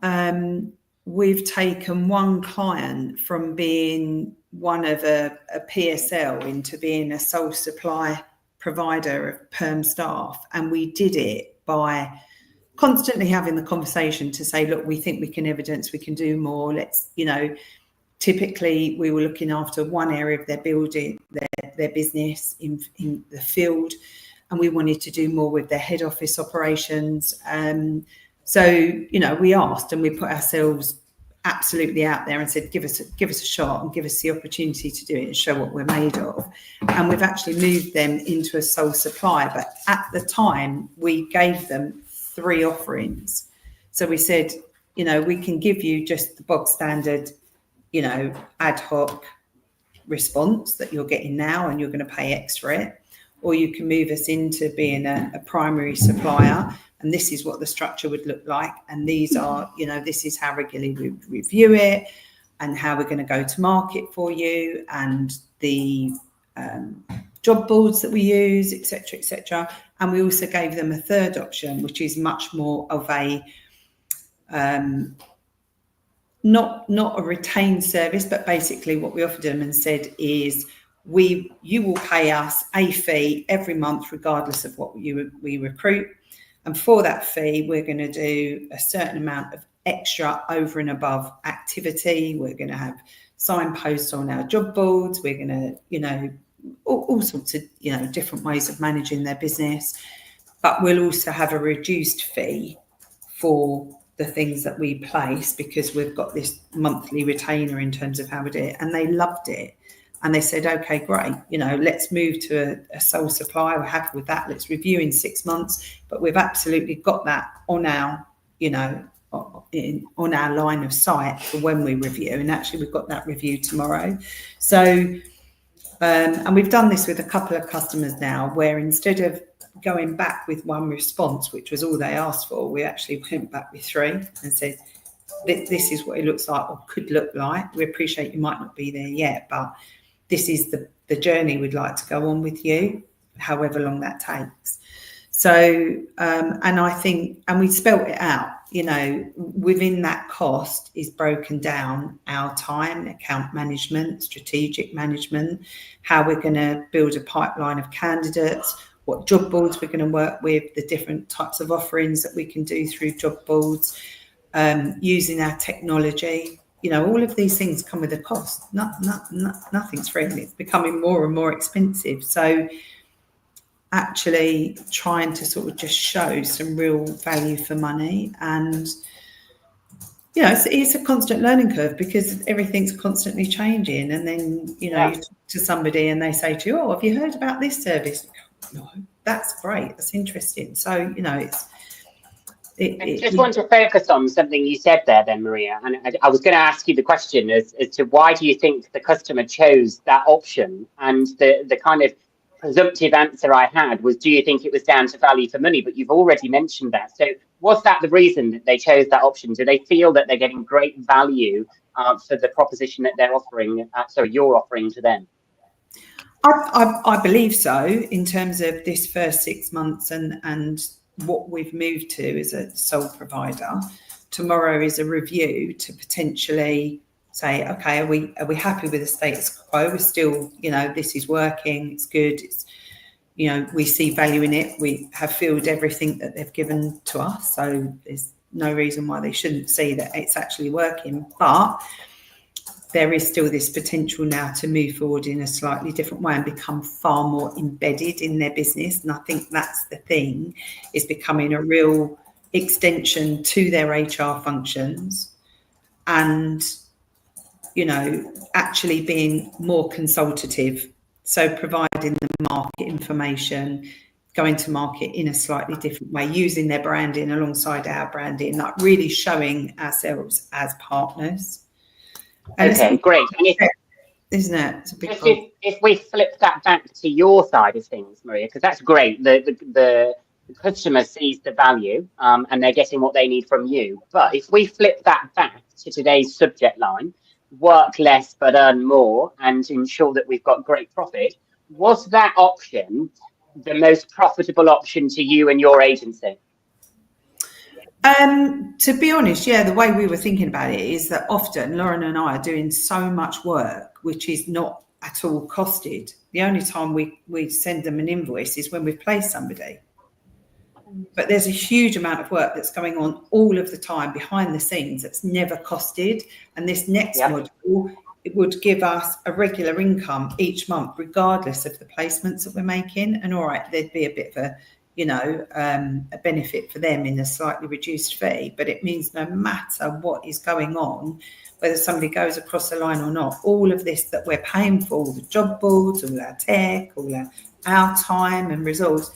we've taken one client from being one of a PSL into being a sole supply provider of perm staff. And we did it by constantly having the conversation to say, look, we think we can evidence, we can do more. Let's, typically we were looking after one area of their building, their business in the field, and we wanted to do more with their head office operations. So, we asked and we put ourselves absolutely out there and said, give us a shot and give us the opportunity to do it and show what we're made of. And we've actually moved them into a sole supply. But at the time, we gave them 3 offerings. So we said, we can give you just the bog standard, ad hoc response that you're getting now and you're going to pay X for it. Or you can move us into being a primary supplier, and this is what the structure would look like. And these are, this is how regularly we review it and how we're going to go to market for you, and the job boards that we use, etc., etc. And we also gave them a third option, which is much more of a not a retained service, but basically what we offered them and said is, you will pay us a fee every month, regardless of what we recruit. And for that fee, we're going to do a certain amount of extra over and above activity. We're going to have signposts on our job boards. We're going to, all sorts of, different ways of managing their business. But we'll also have a reduced fee for the things that we place, because we've got this monthly retainer in terms of how we do it. And they loved it. And they said, okay, great, let's move to a sole supplier. We're happy with that. Let's review in 6 months. But we've absolutely got that on our, on our line of sight for when we review. And actually, we've got that review tomorrow. So, and we've done this with a couple of customers now, where instead of going back with one response, which was all they asked for, we actually went back with 3 and said, this is what it looks like or could look like. We appreciate you might not be there yet, but this is the journey we'd like to go on with you, however long that takes. So, and I think, and we spelt it out, within that cost is broken down our time, account management, strategic management, how we're going to build a pipeline of candidates, what job boards we're going to work with, the different types of offerings that we can do through job boards, using our technology. All of these things come with a cost. Nothing's free, and it's becoming more and more expensive. So actually trying to sort of just show some real value for money. And, it's a constant learning curve, because everything's constantly changing. And then, you talk to somebody and they say to you, oh, have you heard about this service? No, that's great. That's interesting. So, I just want to focus on something you said there then, Maria. And I was going to ask you the question as to why do you think the customer chose that option? And the kind of presumptive answer I had was, do you think it was down to value for money? But you've already mentioned that. So was that the reason that they chose that option? Do they feel that they're getting great value for the proposition that they're offering, you're offering to them? I believe so, in terms of this first 6 months and what we've moved to as a sole provider. Tomorrow is a review to potentially say, okay, are we happy with the status quo? We're still, this is working, it's good, it's, we see value in it. We have filled everything that they've given to us, so there's no reason why they shouldn't see that it's actually working. But there is still this potential now to move forward in a slightly different way and become far more embedded in their business. And I think that's the thing, is becoming a real extension to their HR functions and, actually being more consultative. So providing the market information, going to market in a slightly different way, using their branding alongside our branding, like really showing ourselves as partners. And okay, great. Isn't it? It's a big if we flip that back to your side of things, Maria, because that's great. The customer sees the value and they're getting what they need from you. But if we flip that back to today's subject line, work less but earn more and ensure that we've got great profit, was that option the most profitable option to you and your agency? To be honest, the way we were thinking about it is that often Lauren and I are doing so much work which is not at all costed. The only time we send them an invoice is when we've placed somebody. But there's a huge amount of work that's going on all of the time behind the scenes that's never costed. And this next module, it would give us a regular income each month, regardless of the placements that we're making. And all right, there'd be a bit of a benefit for them in a slightly reduced fee, but it means no matter what is going on, whether somebody goes across the line or not, all of this that we're paying for, all the job boards, all our tech, all our time and resource,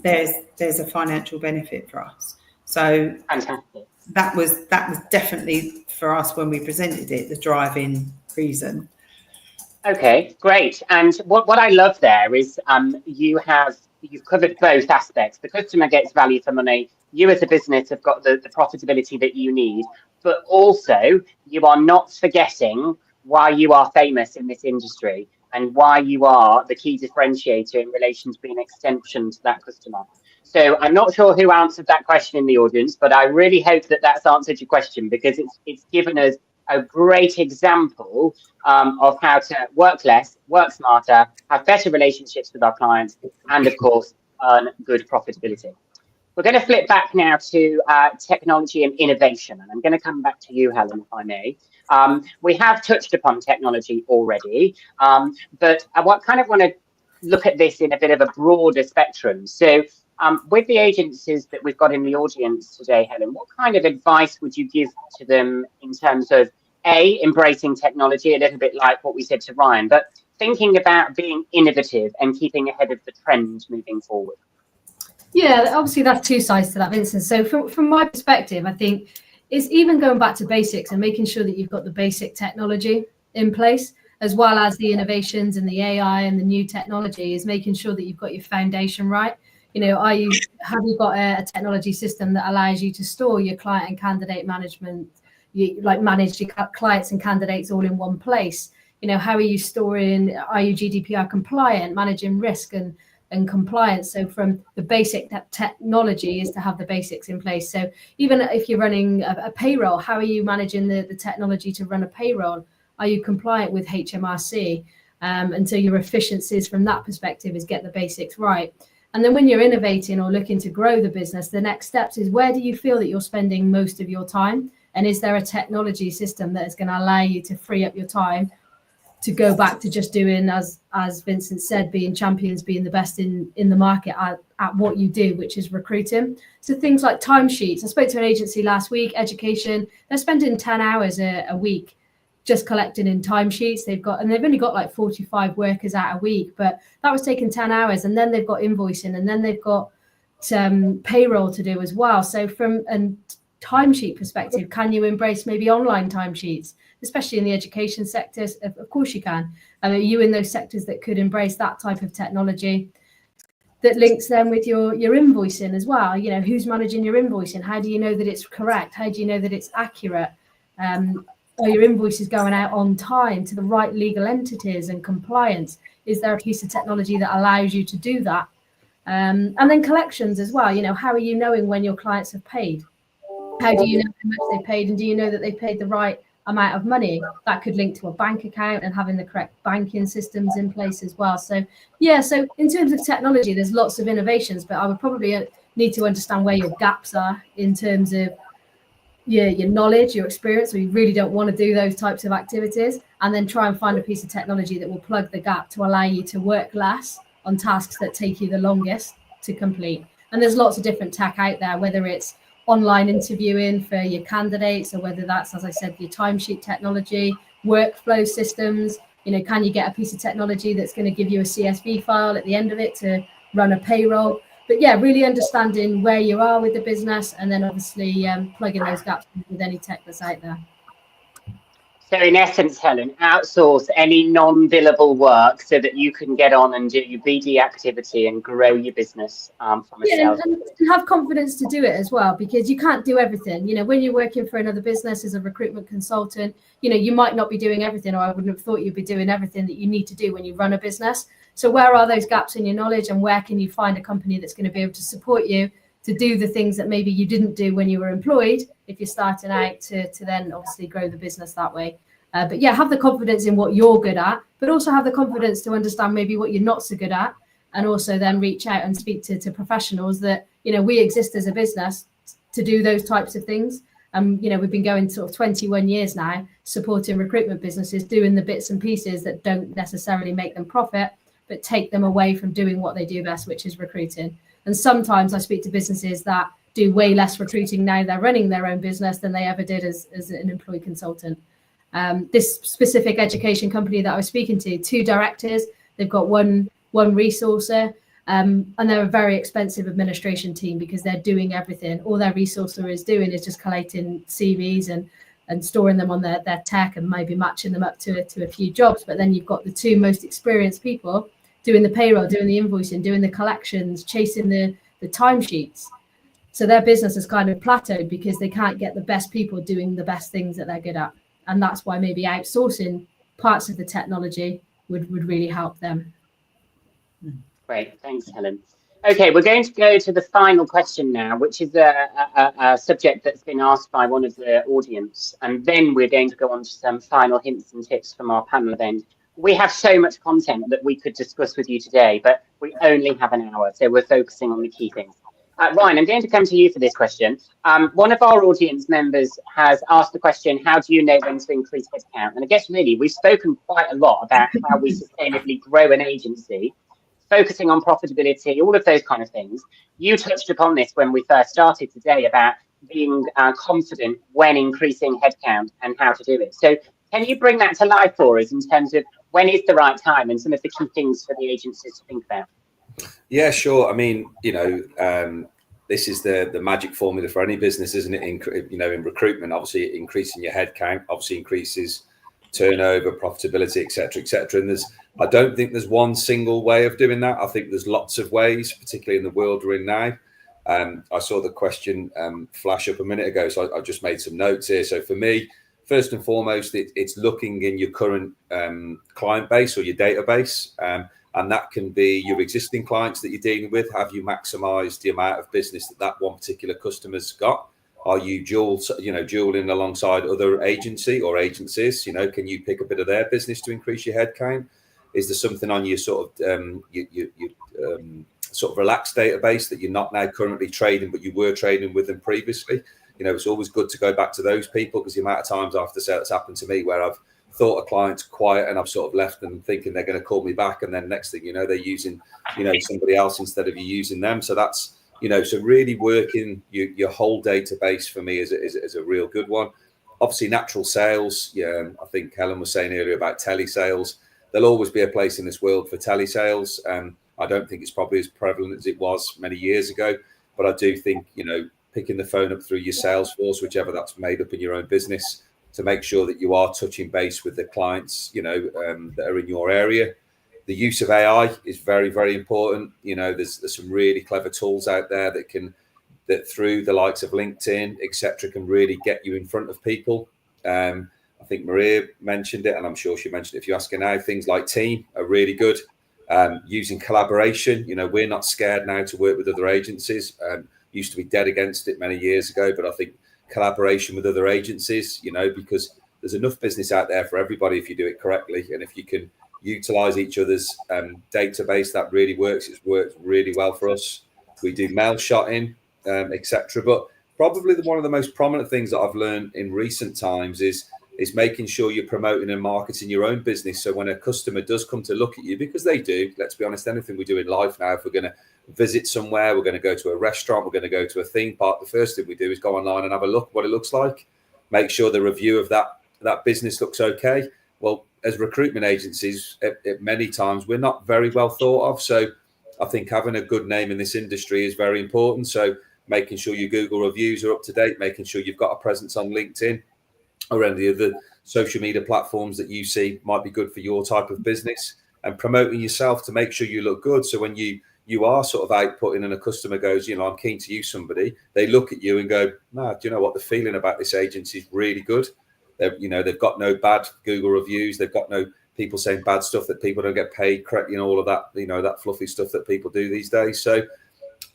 there's a financial benefit for us. So fantastic. That was definitely for us when we presented it, the driving reason. Okay, great. And what I love there is you've covered both aspects. The customer gets value for money. You as a business have got the profitability that you need, but also you are not forgetting why you are famous in this industry and why you are the key differentiator in relation to being an extension to that customer. So I'm not sure who answered that question in the audience, but I really hope that that's answered your question, because it's given us a great example of how to work less, work smarter, have better relationships with our clients, and of course, earn good profitability. We're going to flip back now to technology and innovation, and I'm going to come back to you, Helen, if I may. We have touched upon technology already, but I want to look at this in a bit of a broader spectrum. So with the agencies that we've got in the audience today, Helen, what kind of advice would you give to them in terms of embracing technology, a little bit like what we said to Ryan, but thinking about being innovative and keeping ahead of the trend moving forward? Yeah, obviously that's two sides to that, Vincent. So from my perspective, I think it's even going back to basics and making sure that you've got the basic technology in place, as well as the innovations and the AI and the new technology, is making sure that you've got your foundation right. You know, have you got a technology system that allows you to store your client and candidate management, manage your clients and candidates all in one place? You know, how are you storing, are you GDPR compliant, managing risk and compliance? So from the basic technology is to have the basics in place. So even if you're running a payroll, how are you managing the technology to run a payroll? Are you compliant with HMRC? And so your efficiencies from that perspective is get the basics right. And then when you're innovating or looking to grow the business, the next steps is, where do you feel that you're spending most of your time? And is there a technology system that is going to allow you to free up your time to go back to just doing, as Vincent said, being champions, being the best in the market at what you do, which is recruiting? So things like timesheets. I spoke to an agency last week, education. They're spending 10 hours a week just collecting in timesheets. They've only got like 45 workers out a week, but that was taking 10 hours. And then they've got invoicing, and then they've got some payroll to do as well. So from a timesheet perspective, can you embrace maybe online timesheets, especially in the education sectors? Of course you can. Are you in those sectors that could embrace that type of technology that links them with your invoicing as well? You know, who's managing your invoicing? How do you know that it's correct? How do you know that it's accurate? Are your invoices going out on time to the right legal entities and compliance? Is there a piece of technology that allows you to do that? And then collections as well. You know, how are you knowing when your clients have paid? How do you know how much they paid, and do you know that they paid the right amount of money? That could link to a bank account and having the correct banking systems in place as well. So yeah, so in terms of technology, there's lots of innovations, but I would probably need to understand where your gaps are in terms of your knowledge, your experience, so you really don't want to do those types of activities, and then try and find a piece of technology that will plug the gap to allow you to work less on tasks that take you the longest to complete. And there's lots of different tech out there, whether it's online interviewing for your candidates, or whether that's, as I said, your timesheet technology, workflow systems. You know, can you get a piece of technology that's going to give you a CSV file at the end of it to run a payroll? But yeah, really understanding where you are with the business, and then obviously plugging those gaps with any tech that's out there. So in essence, Helen, outsource any non-billable work so that you can get on and do your BD activity and grow your business from a sales. And have confidence to do it as well, because you can't do everything. You know, when you're working for another business as a recruitment consultant, you know, you might not be doing everything, or I wouldn't have thought you'd be doing everything that you need to do when you run a business. So where are those gaps in your knowledge, and where can you find a company that's going to be able to support you to do the things that maybe you didn't do when you were employed, if you're starting out, to then obviously grow the business that way. But yeah, have the confidence in what you're good at, but also have the confidence to understand maybe what you're not so good at, and also then reach out and speak to professionals that, you know, we exist as a business to do those types of things. You know, we've been going sort of 21 years now, supporting recruitment businesses, doing the bits and pieces that don't necessarily make them profit, but take them away from doing what they do best, which is recruiting. And sometimes I speak to businesses that do way less recruiting now they're running their own business than they ever did as an employee consultant. This specific education company that I was speaking to, 2 directors, they've got one resourcer, and they're a very expensive administration team because they're doing everything. All their resourcer is doing is just collating CVs and storing them on their tech and maybe matching them up to a few jobs. But then you've got the 2 most experienced people doing the payroll, doing the invoicing, doing the collections, chasing the timesheets. So their business has kind of plateaued because they can't get the best people doing the best things that they're good at. And that's why maybe outsourcing parts of the technology would really help them. Great, thanks, Helen. Okay, we're going to go to the final question now, which is a subject that's been asked by one of the audience. And then we're going to go on to some final hints and tips from our panel event. We have so much content that we could discuss with you today, but we only have an hour. So we're focusing on the key things. Ryan, I'm going to come to you for this question. One of our audience members has asked the question, how do you know when to increase headcount? And I guess really, we've spoken quite a lot about how we sustainably grow an agency, focusing on profitability, all of those kind of things. You touched upon this when we first started today about being confident when increasing headcount and how to do it. So can you bring that to life for us in terms of when is the right time and some of the key things for the agencies to think about? Yeah, sure. I mean, this is the magic formula for any business, isn't it? In recruitment, obviously increasing your headcount obviously increases turnover, profitability, etc., etc. And I don't think there's one single way of doing that. I think there's lots of ways, particularly in the world we're in now. I saw the question flash up a minute ago, so I just made some notes here. So for me, first and foremost, it's looking in your current client base or your database, and that can be your existing clients that you're dealing with. Have you maximised the amount of business that one particular customer's got? Are you dueling alongside other agency or agencies? Can you pick a bit of their business to increase your headcount? Is there something on your sort of relaxed database that you're not now currently trading, but you were trading with them previously? It's always good to go back to those people, because the amount of times I have to say that's happened to me where I've thought a client's quiet and I've sort of left them thinking they're going to call me back, and then next thing you know, they're using somebody else instead of you using them. So that's so really working your whole database for me is a real good one. Obviously, natural sales. Yeah, I think Helen was saying earlier about telesales. There'll always be a place in this world for telesales. I don't think it's probably as prevalent as it was many years ago, but I do think picking the phone up through your Salesforce, whichever that's made up in your own business, to make sure that you are touching base with the clients that are in your area. The use of AI is very, very important. There's some really clever tools out there that through the likes of LinkedIn, etc., can really get you in front of people. I think Maria mentioned it, and I'm sure she mentioned it if you ask her now. Things like Team are really good. Using collaboration, we're not scared now to work with other agencies. Used to be dead against it many years ago, but I think collaboration with other agencies, because there's enough business out there for everybody if you do it correctly, and if you can utilize each other's database, that really works. It's worked really well for us. We do mail shotting, etc. But probably one of the most prominent things that I've learned in recent times is making sure you're promoting and marketing your own business. So when a customer does come to look at you, because they do, let's be honest, anything we do in life now, if we're going to visit somewhere, we're going to go to a restaurant, we're going to go to a theme park, the first thing we do is go online and have a look what it looks like, make sure the review of that business looks okay. Well, as recruitment agencies, many times we're not very well thought of. So I think having a good name in this industry is very important. So making sure your Google reviews are up to date, making sure you've got a presence on LinkedIn or any of the social media platforms that you see might be good for your type of business, and promoting yourself to make sure you look good. So when you are sort of outputting and a customer goes, I'm keen to use somebody, they look at you and go, do you know what, the feeling about this agency is really good. They've got no bad Google reviews. They've got no people saying bad stuff that people don't get paid, all of that, that fluffy stuff that people do these days. So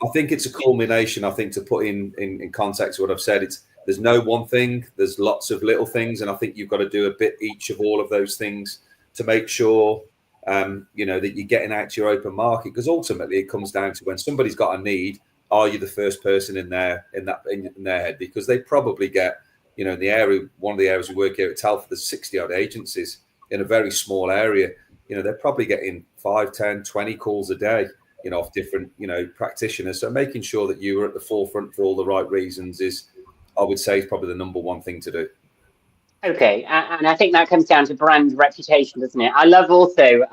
I think it's a culmination, to put in context what I've said. There's no one thing, there's lots of little things. And I think you've got to do a bit each of all of those things to make sure, that you're getting out to your open market. Because ultimately it comes down to when somebody's got a need, are you the first person in their head? Because they probably get, in the area, one of the areas we work here at Telford, there's 60 odd agencies in a very small area. They're probably getting 5, 10, 20 calls a day, of different, practitioners. So making sure that you are at the forefront for all the right reasons I would say, is probably the number one thing to do. Okay, and I think that comes down to brand reputation, doesn't it? I love also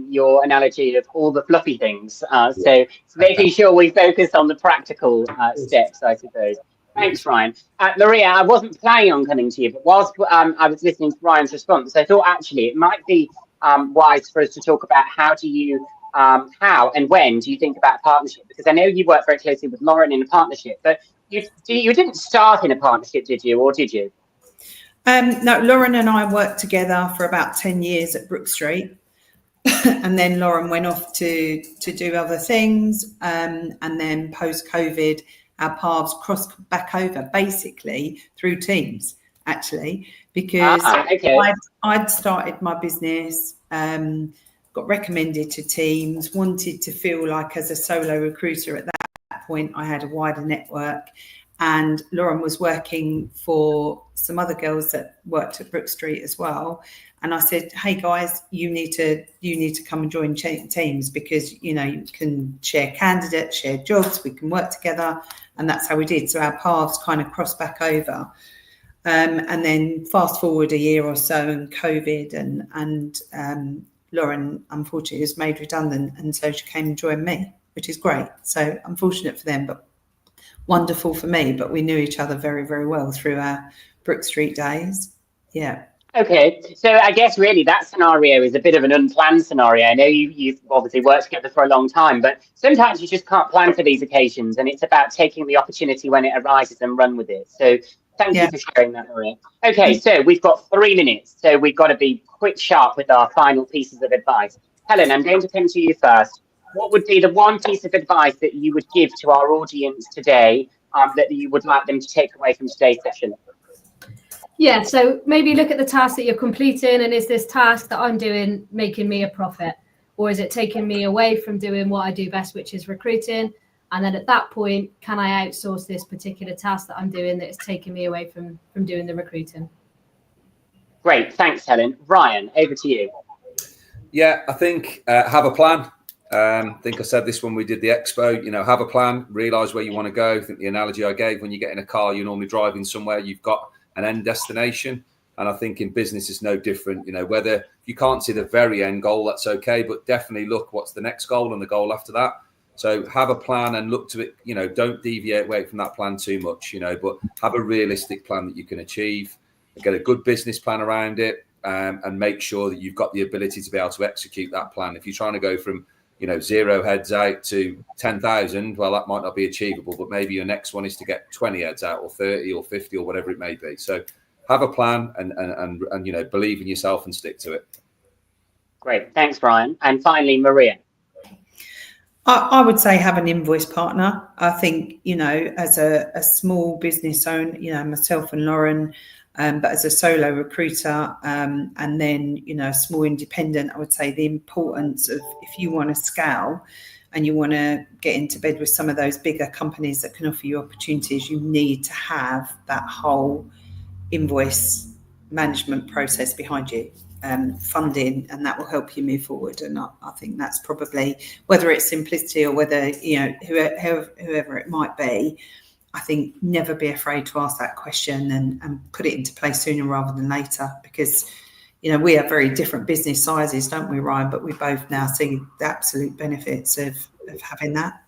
your analogy of all the fluffy things. So making sure we focus on the practical steps, I suppose. Thanks, Ryan. Maria, I wasn't planning on coming to you, but whilst I was listening to Ryan's response, I thought actually it might be wise for us to talk about how and when do you think about partnership? Because I know you work very closely with Lauren in a partnership, but you didn't start in a partnership, did you, or did you? No, Lauren and I worked together for about 10 years at Brook Street. And then Lauren went off to do other things. And then post-COVID, our paths crossed back over basically through Teams, actually, because I'd started my business, got recommended to Teams, wanted to feel like as a solo recruiter at that point, I had a wider network. And Lauren was working for some other girls that worked at Brook Street as well. And I said, hey guys, you need to come and join Teams, because, you know, you can share candidates, share jobs, we can work together. And that's how we did. So our paths kind of crossed back over. And then fast forward a year or so, and COVID, and Lauren unfortunately was made redundant, and so she came and joined me, which is great. So unfortunate for them, but wonderful for me. But we knew each other very, very well through our Brook Street days. Yeah. Okay, so I guess really that scenario is a bit of an unplanned scenario. I know you've obviously worked together for a long time, but sometimes you just can't plan for these occasions, and it's about taking the opportunity when it arises and run with it. So thank you for sharing that, Maria. Okay, so we've got 3 minutes, so we've got to be quick, sharp with our final pieces of advice. Helen, I'm going to come to you first. What would be the one piece of advice that you would give to our audience today that you would like them to take away from today's session? Yeah, so maybe look at the task that you're completing, and is this task that I'm doing making me a profit, or is it taking me away from doing what I do best, which is recruiting? And then at that point, can I outsource this particular task that I'm doing that is taking me away from doing the recruiting? Great, thanks, Helen. Ryan, over to you. Yeah, I think have a plan. I think I said this when we did the expo, you know, have a plan, realise where you want to go. I think the analogy I gave, when you get in a car, you're normally driving somewhere, you've got an end destination. And I think in business it's no different. You know, whether you can't see the very end goal, that's okay, but definitely look what's the next goal and the goal after that. So have a plan and look to it, you know, don't deviate away from that plan too much, you know, but have a realistic plan that you can achieve, get a good business plan around it, and make sure that you've got the ability to be able to execute that plan. If you're trying to go from, you know, 0 heads out to 10,000, well, that might not be achievable, but maybe your next one is to get 20 heads out, or 30 or 50 or whatever it may be. So have a plan and you know, believe in yourself and stick to it. Great. Thanks, Brian. And finally, Maria. I would say have an invoice partner. I think, you know, as a small business owner, you know, myself and Lauren, but as a solo recruiter, and then, you know, a small independent, I would say the importance of, if you want to scale and you want to get into bed with some of those bigger companies that can offer you opportunities, you need to have that whole invoice management process behind you, funding, and that will help you move forward. And I think that's probably, whether it's simplicity or whether, you know, whoever it might be, I think never be afraid to ask that question and put it into place sooner rather than later, because, you know, we have very different business sizes, don't we, Ryan? But we both now see the absolute benefits of having that.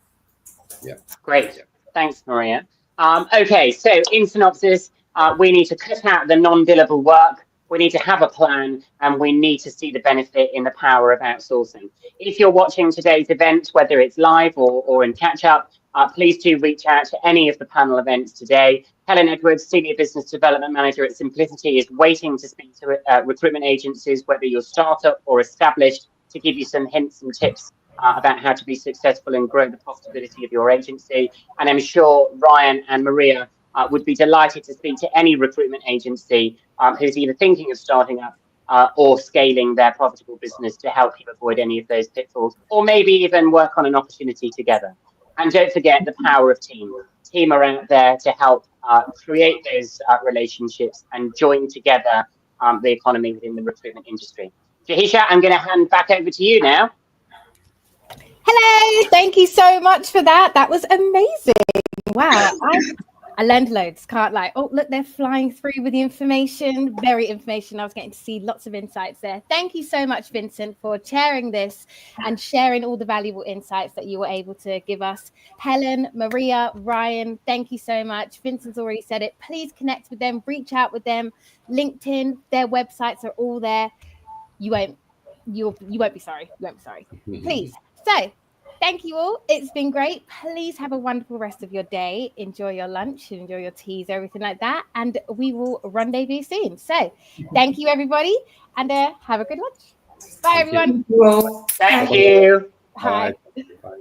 Yeah. Great. Thanks, Maria. Okay, so in synopsis, we need to cut out the non-billable work. We need to have a plan, and we need to see the benefit in the power of outsourcing. If you're watching today's event, whether it's live or in catch-up, please do reach out to any of the panel events today. Helen Edwards, Senior Business Development Manager at Simplicity, is waiting to speak to recruitment agencies, whether you're startup or established, to give you some hints and tips about how to be successful and grow the profitability of your agency. And I'm sure Ryan and Maria would be delighted to speak to any recruitment agency who's either thinking of starting up or scaling their profitable business to help you avoid any of those pitfalls, or maybe even work on an opportunity together. And don't forget the power of team. Team are out there to help create those relationships and join together the economy within the recruitment industry. Jahisha, I'm going to hand back over to you now. Hello, thank you so much for that. That was amazing. Wow, I learned loads, can't lie. Oh, look, they're flying through with the information. Very information. I was getting to see lots of insights there. Thank you so much, Vincent, for sharing this and sharing all the valuable insights that you were able to give us. Helen, Maria, Ryan, thank you so much. Vincent's already said it. Please connect with them, reach out with them. LinkedIn, their websites are all there. You won't be sorry. You won't be sorry. Please. So, thank you all. It's been great. Please have a wonderful rest of your day. Enjoy your lunch, enjoy your teas, everything like that. And we will rendezvous soon. So thank you, everybody. And have a good lunch. Bye, everyone. Well, Thank you. Bye. Bye.